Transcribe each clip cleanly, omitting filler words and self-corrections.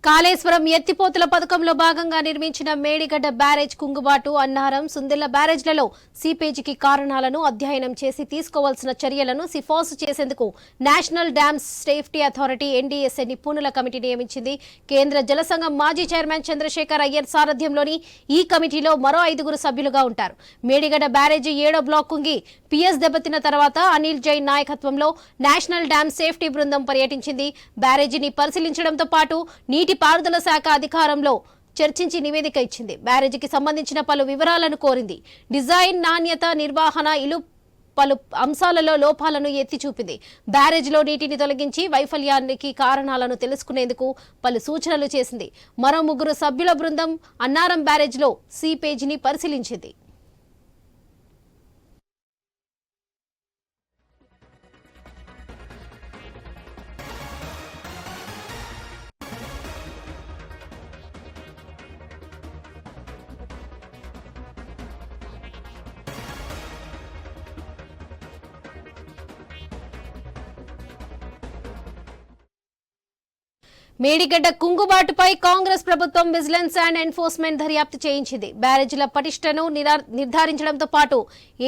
కాళేశ్వరం ఎత్తిపోతుల పథకంలో భాగంగా నిర్మించిన మేడిగడ్డ బ్యారేజ్ కుంగుబాటు అన్నారం సుందిళ్ల బ్యారేజ్లలో సీపేజీకి కారణాలను అధ్యయనం చేసి తీసుకోవాల్సిన చర్యలను సిఫార్సు చేసేందుకు national dams safety authority NDSA నిపుణుల కమిటీ నియమించింది. కేంద్ర జలసంఘం మాజీ చైర్మన్ చంద్రశేఖర్ అయ్యర్ సారథ్యంలోని ఈ కమిటీలో మరో 5 సభ్యులుగా ఉంటారు. మేడిగడ్డ బ్యారేజీ 7వ బ్లాక్ కుంగి పిఎస్ దెబ్బతిన్న తర్వాత అనిల్ జైన్ నాయకత్వంలో నేషనల్ డ్యామ్ సేఫ్టీ బృందం పర్యటించింది. బ్యారేజీని పరిశీలించడంతో పాటు నీటిపారుదల శాఖ అధికారంలో చర్చించి నివేదిక ఇచ్చింది. బ్యారేజీకి సంబంధించిన పలు వివరాలను కోరింది. డిజైన్, నాణ్యత, నిర్వహణ పలు అంశాలలో లోపాలను ఎత్తి చూపింది. బ్యారేజ్లో నీటిని తొలగించి వైఫల్యానికి కారణాలను తెలుసుకునేందుకు పలు సూచనలు చేసింది. మరో 3 సభ్యుల బృందం అన్నారం బ్యారేజ్లో సీపేజీని పరిశీలించింది. మేడిగడ్డ కుంగుబాటుపై కాంగ్రెస్ ప్రభుత్వం విజిలెన్స్ అండ్ ఎన్ఫోర్స్మెంట్ దర్యాప్తు చేయించింది. బ్యారేజీల పటిష్టను నిర్ధారించడంతో పాటు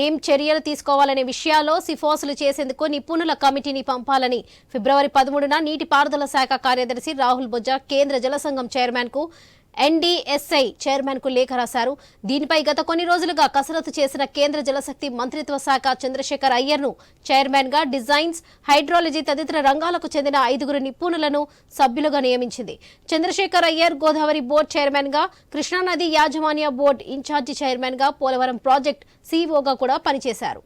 ఏం చర్యలు తీసుకోవాలనే విషయాల్లో సిఫార్సులు చేసేందుకు నిపుణుల కమిటీని పంపాలని ఫిబ్రవరి 13న నీటిపారుదల శాఖ కార్యదర్శి రాహుల్ బొజ్జా కేంద్ర జలసంఘం చైర్మన్ కు ఎన్డీఎస్ఐ చైర్మన్ కు లేఖ రాశారు. దీనిపై గత కొన్ని రోజులుగా కసరత్తు చేసిన కేంద్ర జలశక్తి మంత్రిత్వ శాఖ చంద్రశేఖర్ అయ్యర్ ను చైర్మన్ గా డిజైన్స్, హైడ్రాలజీ తదితర రంగాలకు చెందిన 5 నిపుణులను సభ్యులుగా నియమించింది. చంద్రశేఖర్ అయ్యర్ గోదావరి బోర్డు చైర్మన్ గా, కృష్ణానది యాజమాన్య బోర్డు ఇన్ఛార్జి చైర్మన్ గా, పోలవరం ప్రాజెక్ట్ సీఈఓగా కూడా పనిచేశారు.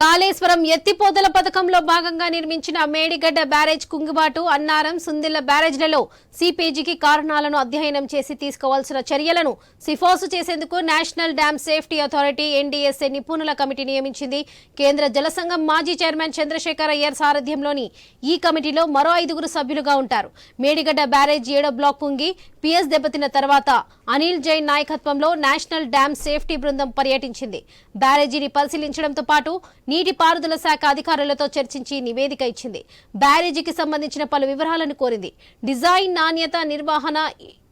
కాళేశ్వరం ఎత్తిపోతల పథకంలో భాగంగా నిర్మించిన మేడిగడ్డ బ్యారేజ్ కుంగుబాటు, అన్నారం, సుందిళ్ల బ్యారేజ్లలో సీపేజీకి కారణాలను అధ్యయనం చేసి తీసుకోవాల్సిన చర్యలను సిఫార్సు చేసేందుకు national dam safety authority NDSA నిపుణుల కమిటీ నియమించింది. కేంద్ర జలసంఘం మాజీ చైర్మన్ చంద్రశేఖర్ అయ్యర్ సారథ్యంలోని ఈ కమిటీలో మరో 5 సభ్యులుగా ఉంటారు. మేడిగడ్డ బ్యారేజ్ 7వ బ్లాక్ కుంగి పిఎస్ దెబ్బతిన్న తర్వాత అనిల్ జైన్ నాయకత్వంలో నేషనల్ డ్యామ్ సేఫ్టీ బృందం పర్యటించింది. బ్యారేజీని పరిశీలించడంతో పాటు నీటిపారుదల శాఖ అధికారులతో చర్చించి నివేదిక ఇచ్చింది. బ్యారేజీకి సంబంధించిన పలు వివరాలను కోరింది. డిజైన్, నాణ్యత, నిర్వహణ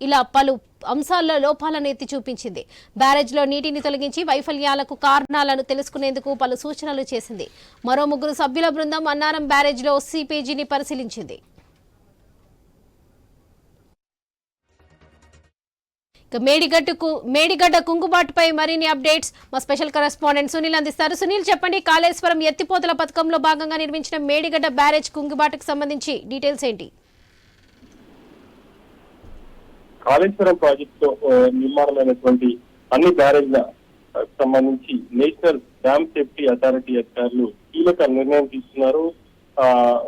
ఇలా పలు అంశాల్లో లోపాలను ఎత్తి చూపించింది. బ్యారేజ్లో నీటిని తొలగించి వైఫల్యాలకు కారణాలను తెలుసుకునేందుకు పలు సూచనలు చేసింది. మరో 3 సభ్యుల బృందం అన్నారం బ్యారేజ్లో సీపేజీని పరిశీలించింది. మేడిగడ్డ కుంగుబాటుపై మరిన్ని అప్డేట్స్ మా స్పెషల్ కరెస్పాండెంట్ సునీల్ అందిస్తారు. సునీల్, చెప్పండి, కాళేశ్వరం ఎత్తిపోతల పథకంలో భాగంగా నిర్మించిన మేడిగడ్డ బ్యారేజ్ కుంగుబాటుకు సంబంధించి డీటెయిల్స్ ఏంటి? కాళేశ్వరం ప్రాజెక్టు నిర్మాణమైనటువంటి అన్ని బ్యారేజ్ల సంబంధించి నేషనల్ డ్యామ్ సేఫ్టీ అథారిటీ అధికారులు కీలక నిర్ణయం తీసుకున్నారు.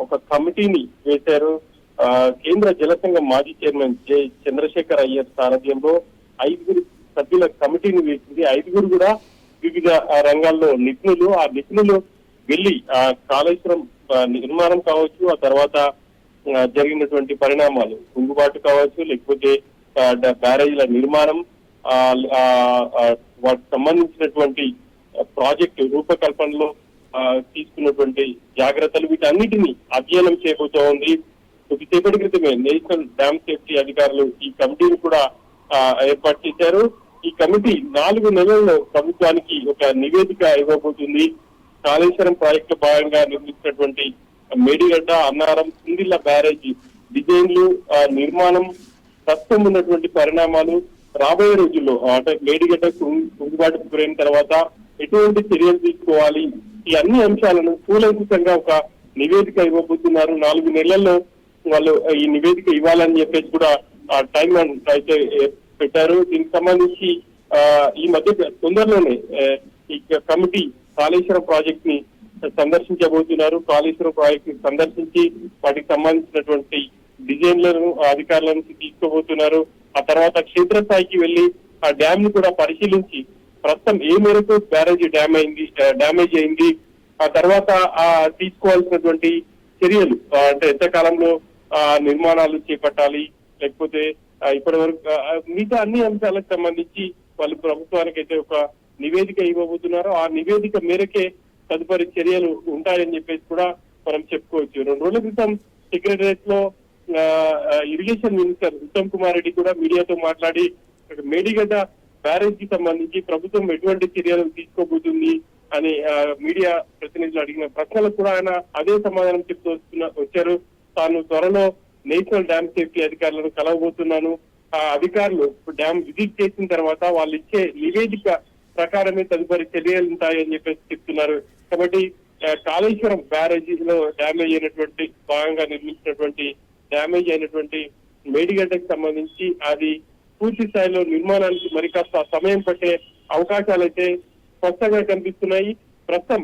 ఒక కమిటీని వేశారు. కేంద్ర జలసంఘం మాజీ చైర్మన్ చంద్రశేఖర్ అయ్యర్ సారథ్యంలో 5 సభ్యుల కమిటీని వేసింది. 5 కూడా వివిధ రంగాల్లో నిపుణులు. ఆ నిపుణులు వెళ్లి కాళేశ్వరం నిర్మాణం కావచ్చు, ఆ తర్వాత జరిగినటువంటి పరిణామాలు, కుంగుబాటు కావచ్చు, లేకపోతే బ్యారేజీల నిర్మాణం, వాటికి సంబంధించినటువంటి ప్రాజెక్టు రూపకల్పనలో తీసుకున్నటువంటి జాగ్రత్తలు, వీటన్నిటిని అధ్యయనం చేయబోతూ ఉంది. కొద్దిసేపటి క్రితమే నేషనల్ డ్యామ్ సేఫ్టీ అధికారులు ఈ కమిటీని కూడా ఏర్పాటు చేశారు. ఈ కమిటీ 4 నెలల్లో ప్రభుత్వానికి ఒక నివేదిక ఇవ్వబోతుంది. కాళేశ్వరం ప్రాజెక్టు భాగంగా నిర్మించినటువంటి మేడిగడ్డ, అన్నారం, సుందిళ్ల బ్యారేజ్ డిజైన్లు, నిర్మాణం, ప్రస్తుతం ఉన్నటువంటి పరిణామాలు, రాబోయే రోజుల్లో అంటే మేడిగడ్డ కుంగుబాటుకు గురైన తర్వాత ఎటువంటి చర్యలు తీసుకోవాలి, ఈ అన్ని అంశాలను కూలంకుషంగా ఒక నివేదిక ఇవ్వబోతున్నారు. 4 నెలల్లో వాళ్ళు ఈ నివేదిక ఇవ్వాలని చెప్పేసి కూడా టైం అయితే పెట్టారు. దీనికి సంబంధించి ఈ మధ్య తొందరలోనే ఈ కమిటీ కాళేశ్వరం ప్రాజెక్ట్ ని సందర్శించబోతున్నారు. కాళేశ్వరం ప్రాజెక్ట్ ని సందర్శించి వాటికి సంబంధించినటువంటి డిజైన్లను అధికారుల నుంచి తీసుకోబోతున్నారు. ఆ తర్వాత క్షేత్రస్థాయికి వెళ్లి ఆ డ్యామ్ ని కూడా పరిశీలించి ప్రస్తుతం ఏ మేరకు బ్యారేజ్ డ్యామేజ్ అయింది, ఆ తర్వాత తీసుకోవాల్సినటువంటి చర్యలు అంటే ఎంత కాలంలో నిర్మాణాలు చేపట్టాలి, లేకపోతే ఇప్పటి వరకు మిగతా అన్ని అంశాలకు సంబంధించి వాళ్ళు ప్రభుత్వానికి అయితే ఒక నివేదిక ఇవ్వబోతున్నారు. ఆ నివేదిక మేరకే తదుపరి చర్యలు ఉంటాయని చెప్పేసి కూడా మనం చెప్పుకోవచ్చు. 2 రోజుల క్రితం సెక్రటరియట్ లో ఇరిగేషన్ మినిస్టర్ ఉత్తమ్ కుమార్ రెడ్డి కూడా మీడియాతో మాట్లాడి మేడిగడ్డ బ్యారేజ్ కి సంబంధించి ప్రభుత్వం ఎటువంటి చర్యలు తీసుకోబోతుంది అని మీడియా ప్రతినిధులు అడిగిన ప్రశ్నలకు కూడా ఆయన అదే సమాధానం చెప్తూ వచ్చారు. తాను త్వరలో నేషనల్ డ్యామ్ సేఫ్టీ అధికారులను కలవబోతున్నాను. ఆ అధికారులు డ్యామ్ విజిట్ చేసిన తర్వాత వాళ్ళు ఇచ్చే నివేదిక ప్రకారమే తదుపరి చర్యలు ఉంటాయని చెప్పేసి చెప్తున్నారు. కాబట్టి కాళేశ్వరం బ్యారేజీ లో డ్యామేజ్ అయినటువంటి భాగంగా నిర్మించినటువంటి డ్యామేజ్ అయినటువంటి మేడిగడ్డకు సంబంధించి అది పూర్తి స్థాయిలో నిర్మాణానికి మరి కాస్త సమయం పట్టే అవకాశాలు అయితే స్పష్టంగా కనిపిస్తున్నాయి. ప్రస్తుతం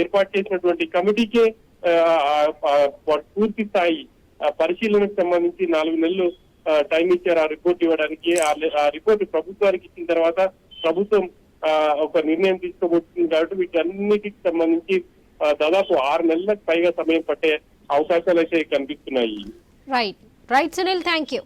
ఏర్పాటు చేసినటువంటి కమిటీకే పూర్తి స్థాయి పరిశీలనకు సంబంధించి 4 నెలలు టైం ఇచ్చారు ఆ రిపోర్ట్ ఇవ్వడానికి. ఆ రిపోర్ట్ ప్రభుత్వానికి ఇచ్చిన తర్వాత ప్రభుత్వం ఒక నిర్ణయం తీసుకోబోతుంది. కాబట్టి వీటన్నిటికి సంబంధించి దాదాపు 6 నెలలకు పైగా సమయం పట్టే అవకాశాలు అయితే కనిపిస్తున్నాయి. Right Sunil, thank you.